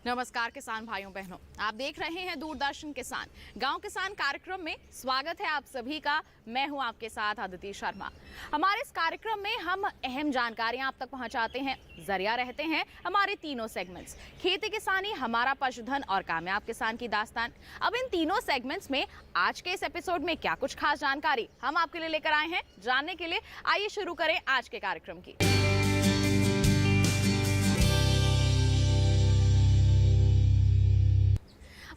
नमस्कार किसान भाइयों बहनों, आप देख रहे हैं दूरदर्शन किसान गांव किसान कार्यक्रम में। स्वागत है आप सभी का। मैं हूं आपके साथ अदिति शर्मा। हमारे इस कार्यक्रम में हम अहम जानकारियां आप तक पहुंचाते हैं। जरिया रहते हैं हमारे तीनों सेगमेंट्स, खेती किसानी, हमारा पशुधन और कामयाब किसान की दास्तान। अब इन तीनों सेगमेंट्स में आज के इस एपिसोड में क्या कुछ खास जानकारी हम आपके लिए लेकर आए हैं, जानने के लिए आइए शुरू करें आज के कार्यक्रम की।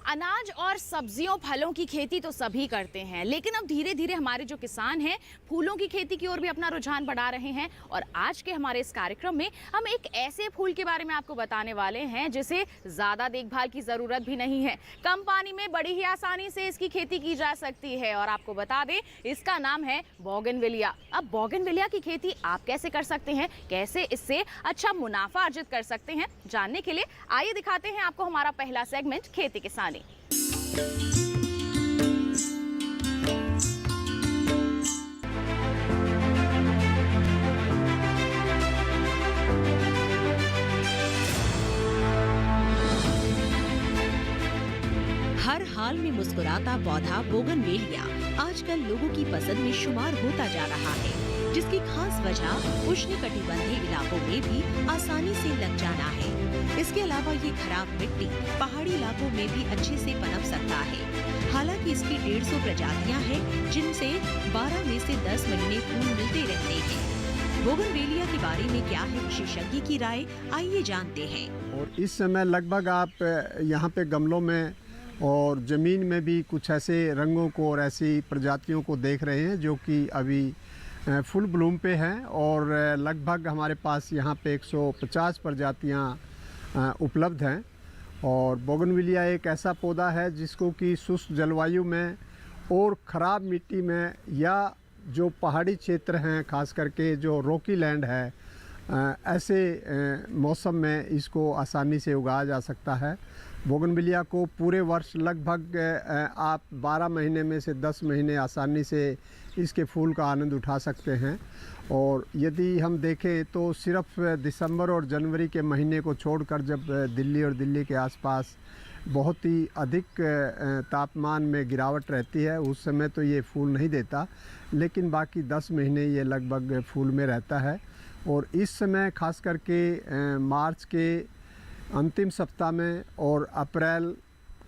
अनाज और सब्जियों फलों की खेती तो सभी करते हैं, लेकिन अब धीरे धीरे हमारे जो किसान हैं फूलों की खेती की ओर भी अपना रुझान बढ़ा रहे हैं। और आज के हमारे इस कार्यक्रम में हम एक ऐसे फूल के बारे में आपको बताने वाले हैं जिसे ज़्यादा देखभाल की ज़रूरत भी नहीं है। कम पानी में बड़ी ही आसानी से इसकी खेती की जा सकती है और आपको बता दें इसका नाम है बोगनविलिया। अब बोगनविलिया की खेती आप कैसे कर सकते हैं, कैसे इससे अच्छा मुनाफा अर्जित कर सकते हैं, जानने के लिए आइए दिखाते हैं आपको हमारा पहला सेगमेंट खेती किसानी। हर हाल में मुस्कुराता पौधा बोगनवेलिया आजकल लोगों की पसंद में शुमार होता जा रहा है, जिसकी खास वजह उष्णकटिबंधीय इलाकों में भी आसानी से लग जाना है। इसके अलावा ये खराब मिट्टी पहाड़ी इलाकों में भी अच्छे से पनप सकता है। हालांकि इसकी 150 प्रजातियां हैं, जिनसे 12 में से 10 महीने फूल मिलते रहते हैं। बोगनवेलिया के बारे में क्या है विशेषज्ञ की राय, आइए जानते हैं। और इस समय लगभग आप यहाँ पे गमलों में और ज़मीन में भी कुछ ऐसे रंगों को और ऐसी प्रजातियों को देख रहे हैं जो कि अभी फुल ब्लूम पे हैं। और लगभग हमारे पास यहाँ पे 150 प्रजातियाँ उपलब्ध हैं। और बोगनविलिया एक ऐसा पौधा है जिसको कि शुष्क जलवायु में और ख़राब मिट्टी में या जो पहाड़ी क्षेत्र हैं, खास करके जो रॉकी लैंड है, ऐसे मौसम में इसको आसानी से उगाया जा सकता है। बोगनविलिया को पूरे वर्ष लगभग आप 12 महीने में से 10 महीने आसानी से इसके फूल का आनंद उठा सकते हैं। और यदि हम देखें तो सिर्फ दिसंबर और जनवरी के महीने को छोड़कर, जब दिल्ली और दिल्ली के आसपास बहुत ही अधिक तापमान में गिरावट रहती है, उस समय तो ये फूल नहीं देता, लेकिन बाकी 10 महीने ये लगभग फूल में रहता है। और इस समय खास करके मार्च के अंतिम सप्ताह में और अप्रैल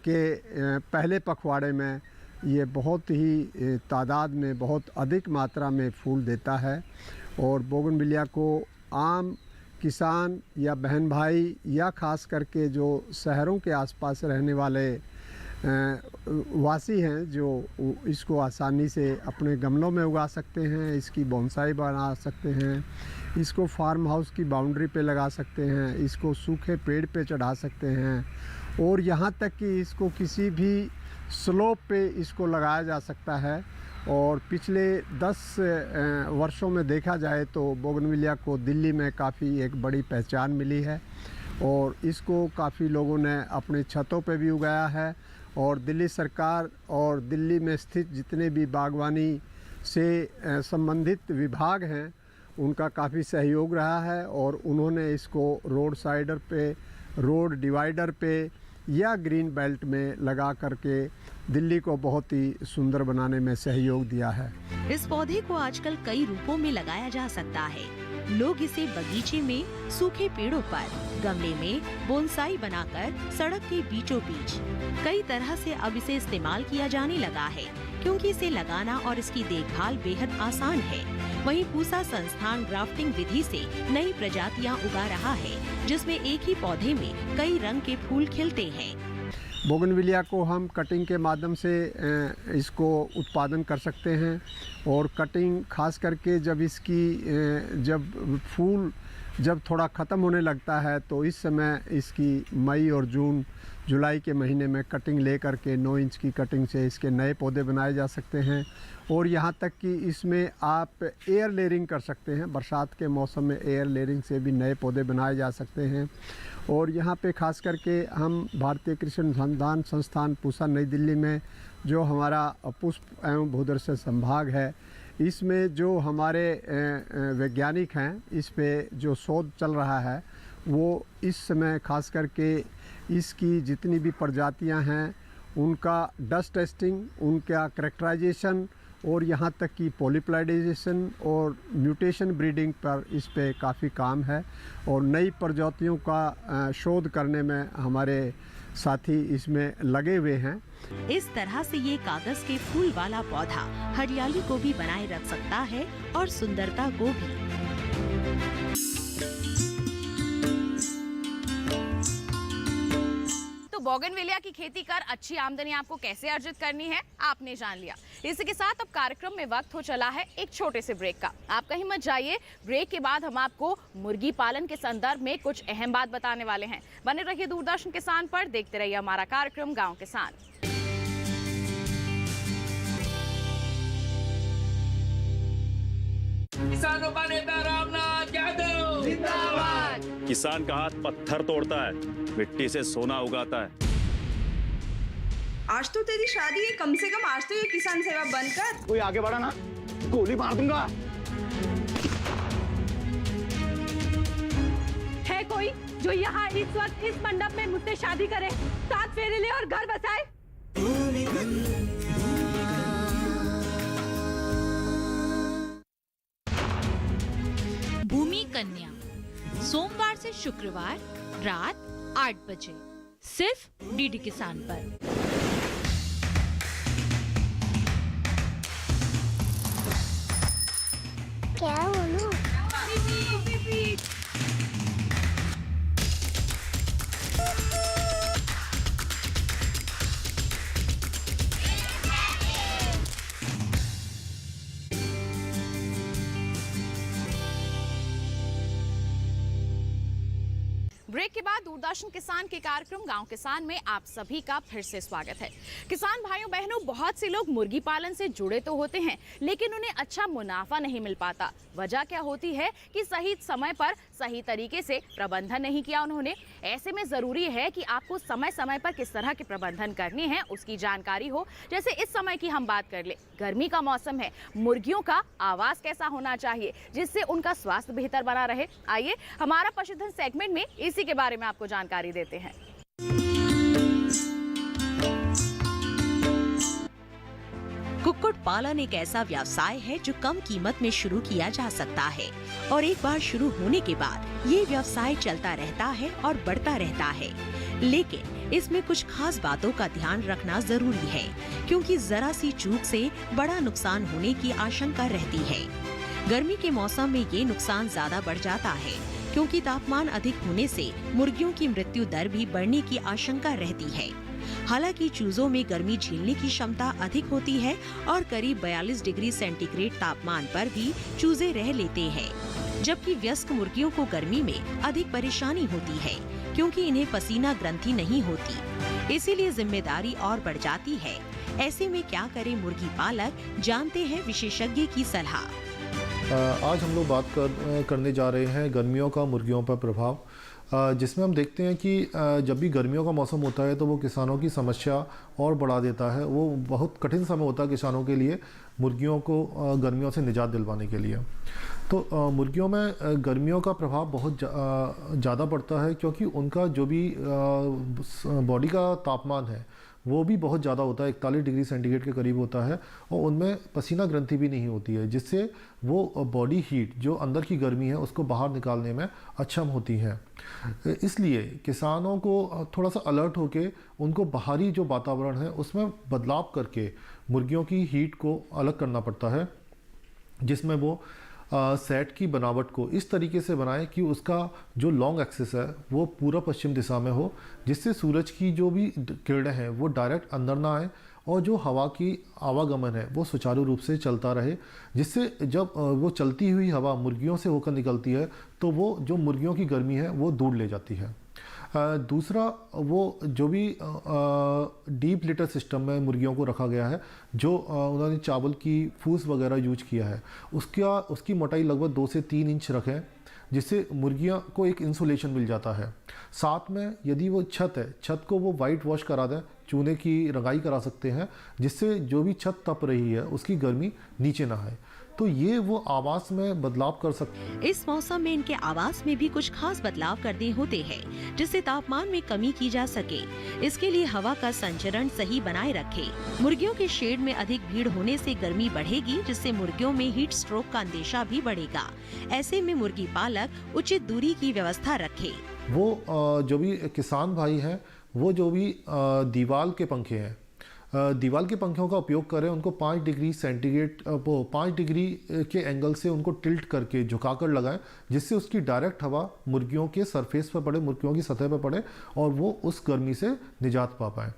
के पहले पखवाड़े में ये बहुत ही तादाद में, बहुत अधिक मात्रा में फूल देता है। और बोगनविलिया को आम किसान या बहन भाई या खास करके जो शहरों के आसपास रहने वाले वासी हैं, जो इसको आसानी से अपने गमलों में उगा सकते हैं, इसकी बोनसाई बना सकते हैं, इसको फार्म हाउस की बाउंड्री पे लगा सकते हैं, इसको सूखे पेड़ पे चढ़ा सकते हैं, और यहाँ तक कि इसको किसी भी स्लोप पे इसको लगाया जा सकता है। और पिछले 10 वर्षों में देखा जाए तो बोगनविलिया को दिल्ली में काफ़ी एक बड़ी पहचान मिली है और इसको काफ़ी लोगों ने अपने छतों पे भी उगाया है। और दिल्ली सरकार और दिल्ली में स्थित जितने भी बागवानी से संबंधित विभाग हैं, उनका काफ़ी सहयोग रहा है और उन्होंने इसको रोड साइडर पे, रोड डिवाइडर पे या ग्रीन बेल्ट में लगा करके दिल्ली को बहुत ही सुंदर बनाने में सहयोग दिया है। इस पौधे को आजकल कई रूपों में लगाया जा सकता है। लोग इसे बगीचे में, सूखे पेड़ों पर, गमले में बोनसाई बनाकर, सड़क के बीचों बीच कई तरह से अब इसे इस्तेमाल किया जाने लगा है, क्योंकि इसे लगाना और इसकी देखभाल बेहद आसान है। वहीं पूसा संस्थान ग्राफ्टिंग विधि से नई प्रजातियां उगा रहा है, जिसमें एक ही पौधे में कई रंग के फूल खिलते हैं। बोगनविलिया को हम कटिंग के माध्यम से इसको उत्पादन कर सकते हैं। और कटिंग खास करके जब इसकी जब फूल जब थोड़ा ख़त्म होने लगता है, तो इस समय इसकी मई और जून जुलाई के महीने में कटिंग ले करके 9 इंच की कटिंग से इसके नए पौधे बनाए जा सकते हैं। और यहाँ तक कि इसमें आप एयर लेयरिंग कर सकते हैं, बरसात के मौसम में एयर लेयरिंग से भी नए पौधे बनाए जा सकते हैं। और यहाँ पे खास करके हम भारतीय कृषि अनुसंधान संस्थान पूसा नई दिल्ली में, जो हमारा पुष्प एवं भूदर्शन संभाग है, इसमें जो हमारे वैज्ञानिक हैं, इस पे जो शोध चल रहा है, वो इस समय खास करके इसकी जितनी भी प्रजातियां हैं उनका डस्ट टेस्टिंग, उनका करैक्टराइजेशन और यहाँ तक कि पॉलीप्लाइडाइजेशन और म्यूटेशन ब्रीडिंग पर इस पे काफ़ी काम है और नई प्रजातियों का शोध करने में हमारे साथी इसमें लगे हुए हैं। इस तरह से ये कागज के फूल वाला पौधा हरियाली को भी बनाए रख सकता है और सुंदरता को भी। बोगनवेलिया की खेती कर अच्छी आमदनी आपको कैसे अर्जित करनी है आपने जान लिया। इसी के साथ अब कार्यक्रम में वक्त हो चला है एक छोटे से ब्रेक का। आप कहीं मत जाइए, ब्रेक के बाद हम आपको मुर्गी पालन के संदर्भ में कुछ अहम बात बताने वाले हैं। बने रहिए दूरदर्शन किसान पर, देखते रहिए हमारा कार्यक्रम गाँव किसान। किसानों का नेता रामनाथ यादव जिंदाबाद। किसान का हाथ पत्थर तोड़ता है, मिट्टी से सोना उगाता है। आज तो तेरी शादी है, कम से कम आज तो ये किसान सेवा बंद कर। कोई आगे बढ़ा ना, गोली मार दूंगा। है कोई जो यहाँ इस वक्त इस मंडप में मुझसे शादी करे, 7 फेरे ले और घर बसाए? भूमि कन्या सोमवार से शुक्रवार रात 8 बजे सिर्फ डीडी किसान पर। क्या बोलूं? ब्रेक के बाद दूरदर्शन किसान के कार्यक्रम गांव किसान में आप सभी का फिर से स्वागत है। किसान भाइयों बहनों, बहुत से लोग मुर्गी पालन से जुड़े तो होते हैं लेकिन उन्हें अच्छा मुनाफा नहीं मिल पाता। वजह क्या होती है कि सही समय पर सही तरीके से प्रबंधन नहीं किया उन्होंने। ऐसे में जरूरी है कि आपको समय समय पर किस तरह के प्रबंधन करने हैं उसकी जानकारी हो। जैसे इस समय की हम बात कर ले, गर्मी का मौसम है, मुर्गियों का आवास कैसा होना चाहिए जिससे उनका स्वास्थ्य बेहतर बना रहे। आइए हमारा पशुधन सेगमेंट में इसी के बारे में आपको जानकारी देते हैं। कुक्कुट पालन एक ऐसा व्यवसाय है जो कम कीमत में शुरू किया जा सकता है और एक बार शुरू होने के बाद ये व्यवसाय चलता रहता है और बढ़ता रहता है। लेकिन इसमें कुछ खास बातों का ध्यान रखना जरूरी है क्योंकि जरा सी चूक से बड़ा नुकसान होने की आशंका रहती है। गर्मी के मौसम में ये नुकसान ज्यादा बढ़ जाता है क्योंकि तापमान अधिक होने से मुर्गियों की मृत्यु दर भी बढ़ने की आशंका रहती है। हालांकि चूजों में गर्मी झेलने की क्षमता अधिक होती है और करीब 42 डिग्री सेंटीग्रेड तापमान पर भी चूजे रह लेते हैं, जबकि वयस्क मुर्गियों को गर्मी में अधिक परेशानी होती है क्योंकि इन्हें पसीना ग्रंथि नहीं होती, इसीलिए जिम्मेदारी और बढ़ जाती है। ऐसे में क्या करे मुर्गी पालक, जानते हैं विशेषज्ञ की सलाह। आज हम लोग बात करने जा रहे हैं गर्मियों का मुर्गियों पर प्रभाव, जिसमें हम देखते हैं कि जब भी गर्मियों का मौसम होता है तो वो किसानों की समस्या और बढ़ा देता है। वो बहुत कठिन समय होता है किसानों के लिए मुर्गियों को गर्मियों से निजात दिलवाने के लिए। तो मुर्गियों में गर्मियों का प्रभाव बहुत ज़्यादा पड़ता है क्योंकि उनका जो भी बॉडी का तापमान है वो भी बहुत ज़्यादा होता है, 41 डिग्री सेंटीग्रेड के करीब होता है और उनमें पसीना ग्रंथि भी नहीं होती है, जिससे वो बॉडी हीट जो अंदर की गर्मी है उसको बाहर निकालने में अक्षम होती है। इसलिए किसानों को थोड़ा सा अलर्ट होके उनको बाहरी जो वातावरण है उसमें बदलाव करके मुर्गियों की हीट को अलग करना पड़ता है, जिसमें वो सेट की बनावट को इस तरीके से बनाएं कि उसका जो लॉन्ग एक्सिस है वो पूरा पश्चिम दिशा में हो, जिससे सूरज की जो भी किरणें हैं वो डायरेक्ट अंदर ना आए और जो हवा की आवागमन है वो सुचारू रूप से चलता रहे, जिससे जब वो चलती हुई हवा मुर्गियों से होकर निकलती है तो वो जो मुर्गियों की गर्मी है वो दूर ले जाती है। दूसरा, वो जो भी डीप लिटर सिस्टम में मुर्गियों को रखा गया है, जो उन्होंने चावल की फूस वगैरह यूज किया है, उसकी मोटाई लगभग 2 से 3 इंच रखें, जिससे मुर्गियों को एक इंसुलेशन मिल जाता है। साथ में यदि वो छत है, छत को वो वाइट वॉश करा दें, चूने की रंगाई करा सकते हैं, जिससे जो भी छत तप रही है उसकी गर्मी नीचे ना आए। तो ये वो आवास में बदलाव कर सकते हैं। इस मौसम में इनके आवास में भी कुछ खास बदलाव करने होते हैं जिससे तापमान में कमी की जा सके। इसके लिए हवा का संचरण सही बनाए रखे। मुर्गियों के शेड में अधिक भीड़ होने से गर्मी बढ़ेगी, जिससे मुर्गियों में हीट स्ट्रोक का अंदेशा भी बढ़ेगा। ऐसे में मुर्गी पालक उचित दूरी की व्यवस्था रखे। वो जो भी किसान भाई हैं, वो जो भी दीवार के पंखे हैं, दीवार के पंखों का उपयोग करें। उनको 5 डिग्री सेंटीग्रेड 5 डिग्री के एंगल से उनको टिल्ट करके झुकाकर लगाएं, जिससे उसकी डायरेक्ट हवा मुर्गियों के सरफेस पर पड़े, मुर्गियों की सतह पर पड़े और वो उस गर्मी से निजात पा पाएँ।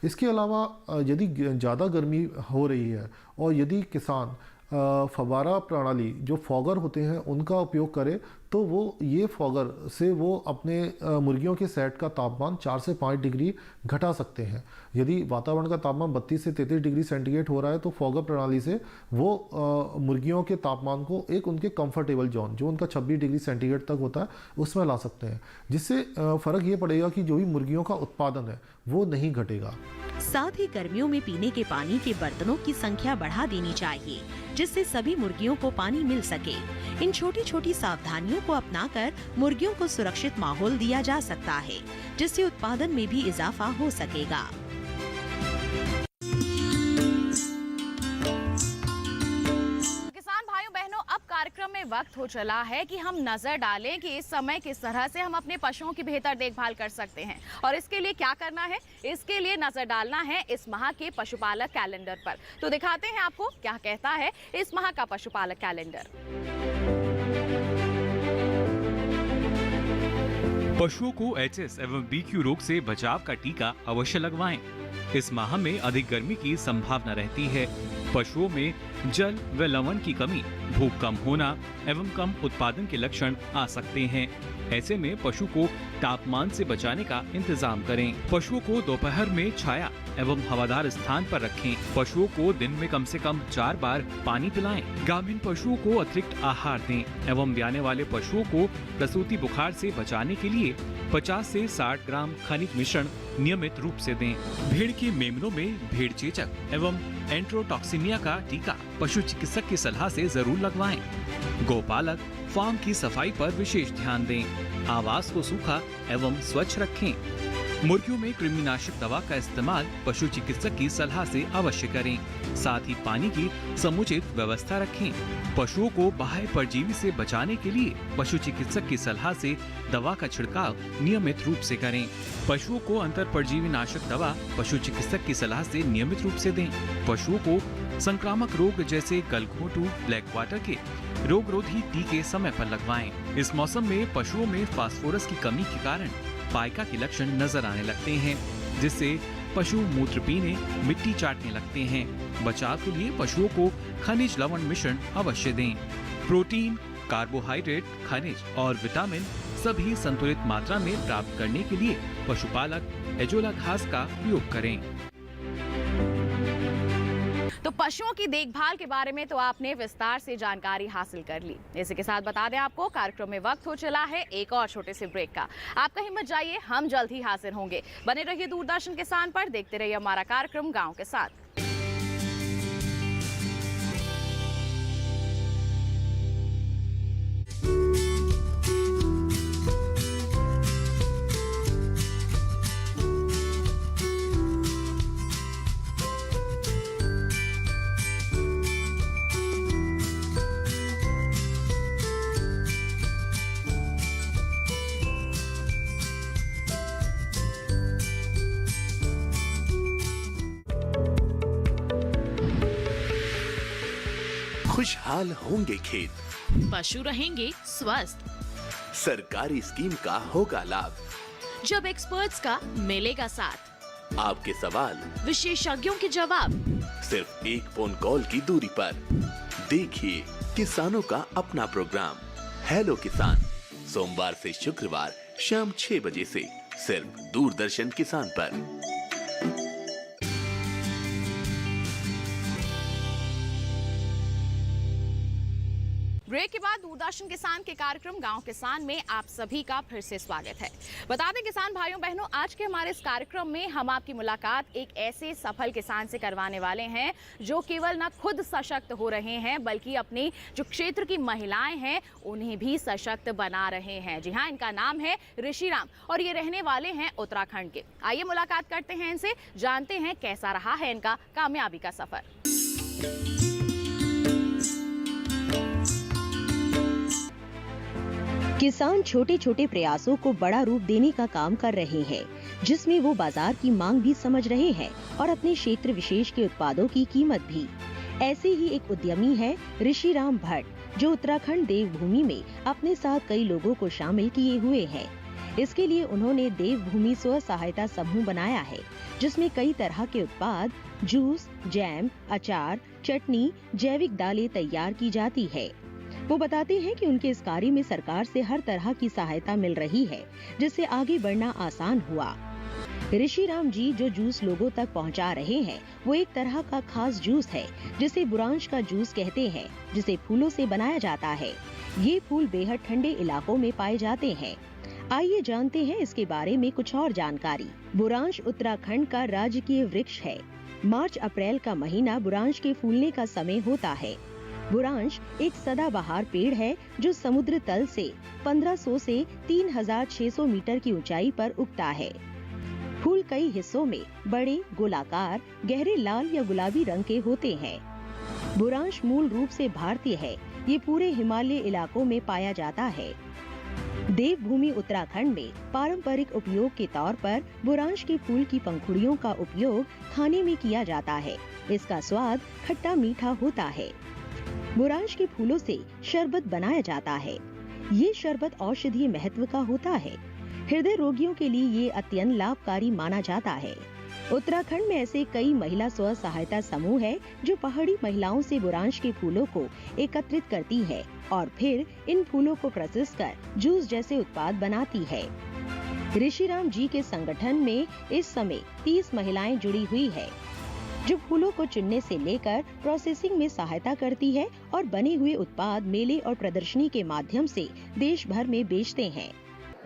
इसके अलावा यदि ज़्यादा गर्मी हो रही है और यदि किसान फव्वारा प्रणाली जो फॉगर होते हैं उनका उपयोग करें, तो वो ये फॉगर से वो अपने मुर्गियों के सेट का तापमान 4 से 5 डिग्री घटा सकते हैं। यदि वातावरण का तापमान 32 से 33 डिग्री सेंटीग्रेड हो रहा है, तो फॉगर प्रणाली से वो मुर्गियों के तापमान को एक उनके कंफर्टेबल जोन, जो उनका 26 डिग्री सेंटीग्रेड तक होता है, उसमें ला सकते हैं, जिससे फ़र्क ये पड़ेगा कि जो भी मुर्गियों का उत्पादन है वो नहीं घटेगा। साथ ही गर्मियों में पीने के पानी के बर्तनों की संख्या बढ़ा देनी चाहिए, जिससे सभी मुर्गियों को पानी मिल सके। इन छोटी छोटी सावधानियों को अपनाकर मुर्गियों को सुरक्षित माहौल दिया जा सकता है, जिससे उत्पादन में भी इजाफा हो सकेगा। किसान भाइयों बहनों, अब कार्यक्रम में वक्त हो चला है कि हम नजर डालें कि इस समय किस तरह से हम अपने पशुओं की बेहतर देखभाल कर सकते हैं। और इसके लिए क्या करना है, इसके लिए नजर डालना है इस माह के पशुपालक कैलेंडर पर। तो दिखाते हैं आपको क्या कहता है इस माह का पशुपालक कैलेंडर। पशुओं को एचएस एवं बीक्यू रोग से बचाव का टीका अवश्य लगवाएं। इस माह में अधिक गर्मी की संभावना रहती है। पशुओं में जल व लवण की कमी, भूख कम होना एवं कम उत्पादन के लक्षण आ सकते हैं। ऐसे में पशु को तापमान से बचाने का इंतजाम करें। पशुओं को दोपहर में छाया एवं हवादार स्थान पर रखें। पशुओं को दिन में कम से कम 4 बार पानी पिलाएं। गाभिन पशुओं को अतिरिक्त आहार दें एवं ब्याने वाले पशुओं को प्रसूति बुखार से बचाने के लिए 50 से 60 ग्राम खनिज मिश्रण नियमित रूप से दें। भेड़ के मेमनों में भेड़ चेचक एवं एंट्रोटॉक्सिमिया का टीका पशु चिकित्सक की सलाह से जरूर लगवाएं। गौपालक फार्म की सफाई पर विशेष ध्यान दें। आवास को सूखा एवं स्वच्छ रखें। मुर्गियों में कृमिनाशक दवा का इस्तेमाल पशु चिकित्सक की सलाह से अवश्य करें। साथ ही पानी की समुचित व्यवस्था रखें। पशुओं को बाह्य परजीवी से बचाने के लिए पशु चिकित्सक की सलाह से दवा का छिड़काव नियमित रूप से करें। पशुओं को अंतर परजीवी नाशक दवा पशु चिकित्सक की सलाह से नियमित रूप से दें। पशुओं को संक्रामक रोग जैसे गलघोंटू, ब्लैक वाटर के रोगरोधी टीके समय पर लगवाएं। इस मौसम में पशुओं में फास्फोरस की कमी के कारण पाइका के लक्षण नजर आने लगते हैं, जिससे पशु मूत्र पीने, मिट्टी चाटने लगते हैं। बचाव के लिए पशुओं को खनिज लवण मिश्रण अवश्य दें। प्रोटीन, कार्बोहाइड्रेट, खनिज और विटामिन सभी संतुलित मात्रा में प्राप्त करने के लिए पशुपालक एजोला घास का प्रयोग करें। तो पशुओं की देखभाल के बारे में तो आपने विस्तार से जानकारी हासिल कर ली। इसी के साथ बता दें आपको कार्यक्रम में वक्त हो चला है एक और छोटे से ब्रेक का। आप कहीं मत जाइए, हम जल्द ही हाजिर होंगे। बने रहिए दूरदर्शन किसान पर, देखते रहिए हमारा कार्यक्रम गांव के साथ। खुशहाल होंगे खेत, पशु रहेंगे स्वस्थ, सरकारी स्कीम का होगा लाभ, जब एक्सपर्ट्स का मिलेगा साथ, आपके सवाल विशेषज्ञों के जवाब, सिर्फ एक फोन कॉल की दूरी पर। देखिए किसानों का अपना प्रोग्राम हेलो किसान, सोमवार से शुक्रवार शाम 6 बजे से सिर्फ दूरदर्शन किसान पर। ब्रेक के बाद दूरदर्शन किसान के कार्यक्रम गांव किसान में आप सभी का फिर से स्वागत है। बता दें किसान भाइयों बहनों, आज के हमारे इस कार्यक्रम में हम आपकी मुलाकात एक ऐसे सफल किसान से करवाने वाले हैं जो केवल न खुद सशक्त हो रहे हैं बल्कि अपने जो क्षेत्र की महिलाएं हैं उन्हें भी सशक्त बना रहे हैं। जी हाँ, इनका नाम है ऋषिराम और ये रहने वाले हैं उत्तराखंड के। आइए मुलाकात करते हैं इनसे, जानते हैं कैसा रहा है इनका कामयाबी का सफर। किसान छोटे छोटे प्रयासों को बड़ा रूप देने का काम कर रहे हैं, जिसमें वो बाजार की मांग भी समझ रहे हैं और अपने क्षेत्र विशेष के उत्पादों की कीमत भी। ऐसे ही एक उद्यमी है ऋषिराम भट्ट, जो उत्तराखंड देवभूमि में अपने साथ कई लोगों को शामिल किए हुए हैं। इसके लिए उन्होंने देवभूमि स्व सहायता समूह बनाया है, जिसमें कई तरह के उत्पाद, जूस, जैम, अचार, चटनी, जैविक दालें तैयार की जाती है। वो बताते हैं कि उनके इस कार्य में सरकार से हर तरह की सहायता मिल रही है, जिससे आगे बढ़ना आसान हुआ। ऋषिराम जी जो जूस लोगों तक पहुंचा रहे हैं, वो एक तरह का खास जूस है जिसे बुरांश का जूस कहते हैं, जिसे फूलों से बनाया जाता है। ये फूल बेहद ठंडे इलाकों में पाए जाते हैं। आइए जानते हैं इसके बारे में कुछ और जानकारी। बुरांश उत्तराखंड का राजकीय वृक्ष है। मार्च अप्रैल का महीना बुरांश के फूलने का समय होता है। बुरांश एक सदाबहार पेड़ है जो समुद्र तल से 1500 से 3600 मीटर की ऊंचाई पर उगता है। फूल कई हिस्सों में बड़े, गोलाकार, गहरे लाल या गुलाबी रंग के होते हैं। बुरांश मूल रूप से भारतीय है। ये पूरे हिमालय इलाकों में पाया जाता है। देवभूमि उत्तराखंड में पारंपरिक उपयोग के तौर पर बुरांश के फूल की पंखुड़ियों का उपयोग खाने में किया जाता है। इसका स्वाद खट्टा मीठा होता है। बुरांश के फूलों से शरबत बनाया जाता है। ये शरबत औषधीय महत्व का होता है। हृदय रोगियों के लिए ये अत्यंत लाभकारी माना जाता है। उत्तराखंड में ऐसे कई महिला स्व सहायता समूह है जो पहाड़ी महिलाओं से बुरांश के फूलों को एकत्रित करती है और फिर इन फूलों को प्रोसेस कर जूस जैसे उत्पाद बनाती है। ऋषिराम जी के संगठन में इस समय 30 महिलाएं जुड़ी हुई है, जो फूलों को चुनने से लेकर प्रोसेसिंग में सहायता करती है और बने हुए उत्पाद मेले और प्रदर्शनी के माध्यम से देश भर में बेचते हैं।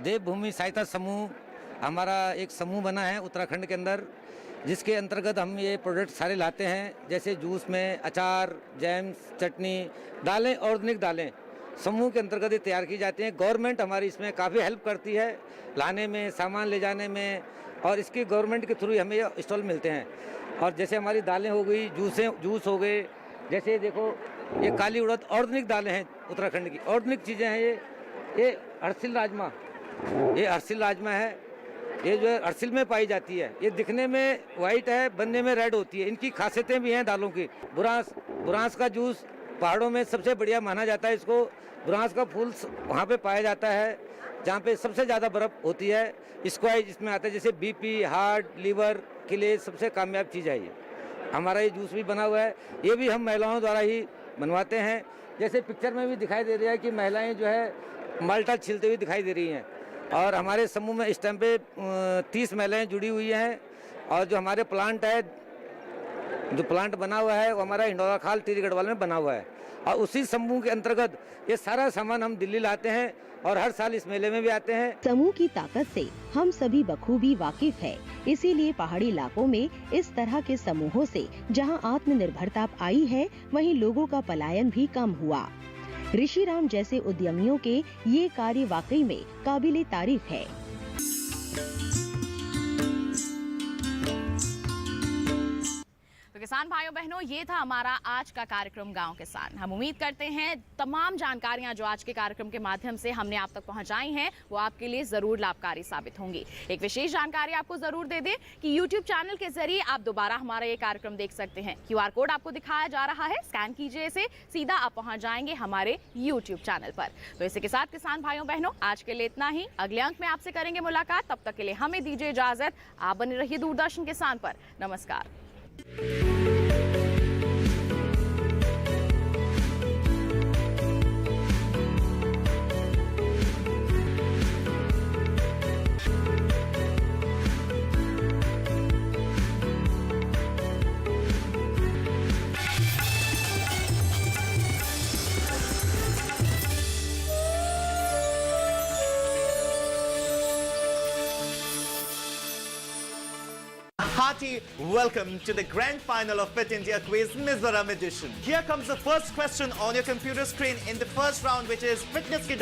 देवभूमि सहायता समूह हमारा एक समूह बना है उत्तराखंड के अंदर, जिसके अंतर्गत हम ये प्रोडक्ट सारे लाते हैं, जैसे जूस में अचार, जैम, चटनी, दालें, ऑर्गेनिक दालें समूह के अंतर्गत ये तैयार की जाती हैं। गवर्नमेंट हमारी इसमें काफ़ी हेल्प करती है लाने में, सामान ले जाने में, और इसकी गवर्नमेंट के थ्रू हमें ये स्टॉल मिलते हैं। और जैसे हमारी दालें हो गई, जूस हो गए, जैसे देखो ये काली उड़द ऑर्गेनिक दालें हैं उत्तराखंड की, ऑर्गेनिक चीज़ें हैं। ये हरसिल राजमा, ये हरसिल राजमा है, ये जो है हरसिल में पाई जाती है। ये दिखने में वाइट है, बनने में रेड होती है। इनकी खासियतें भी हैं दालों की। बुरांस का जूस पहाड़ों में सबसे बढ़िया माना जाता है इसको। बुरांस का फूल वहाँ पे पाया जाता है जहाँ पे सबसे ज़्यादा बर्फ़ होती है। स्क्वाइज इसमें आता है, जैसे बीपी, हार्ट, लीवर के लिए सबसे कामयाब चीज़ है ये। हमारा ये जूस भी बना हुआ है, ये भी हम महिलाओं द्वारा ही बनवाते हैं। जैसे पिक्चर में भी दिखाई दे रहा है कि महिलाएं जो है माल्टा छीलते हुए दिखाई दे रही हैं। और हमारे समूह में इस टाइम पे 30 महिलाएं जुड़ी हुई हैं। और जो हमारे प्लांट है, जो प्लांट बना हुआ है वो हमारा हिंडोरा खाल टिहरी गढ़वाल में बना हुआ है। और उसी समूह के अंतर्गत ये सारा सामान हम दिल्ली लाते हैं और हर साल इस मेले में भी आते हैं। समूह की ताकत से हम सभी बखूबी वाकिफ है। इसीलिए पहाड़ी इलाकों में इस तरह के समूहों से जहां आत्मनिर्भरता आई है, वहीं लोगों का पलायन भी कम हुआ। ऋषिराम जैसे उद्यमियों के ये कार्य वाकई में काबिले तारीफ है। तो किसान भाइयों बहनों, ये था हमारा आज का कार्यक्रम गांव किसान। हम उम्मीद करते हैं तमाम जानकारियां जो आज के कार्यक्रम के माध्यम से हमने आप तक पहुंचाई हैं वो आपके लिए जरूर लाभकारी साबित होंगी। एक विशेष जानकारी आपको जरूर दे दें कि YouTube चैनल के जरिए आप दोबारा हमारा ये कार्यक्रम देख सकते हैं। QR कोड आपको दिखाया जा रहा है, स्कैन कीजिए इसे, सीधा आप पहुंच जाएंगे हमारे YouTube चैनल पर। तो इसी के साथ किसान भाइयों बहनों, आज के लिए इतना ही। अगले अंक में आपसे करेंगे मुलाकात, तब तक के लिए हमें दीजिए इजाजत। आप बने रहिए दूरदर्शन किसान पर। नमस्कार। Hearty welcome to the grand final of Fit India Quiz Mizoram edition. Here comes the first question on your computer screen in the first round, which is fitness ki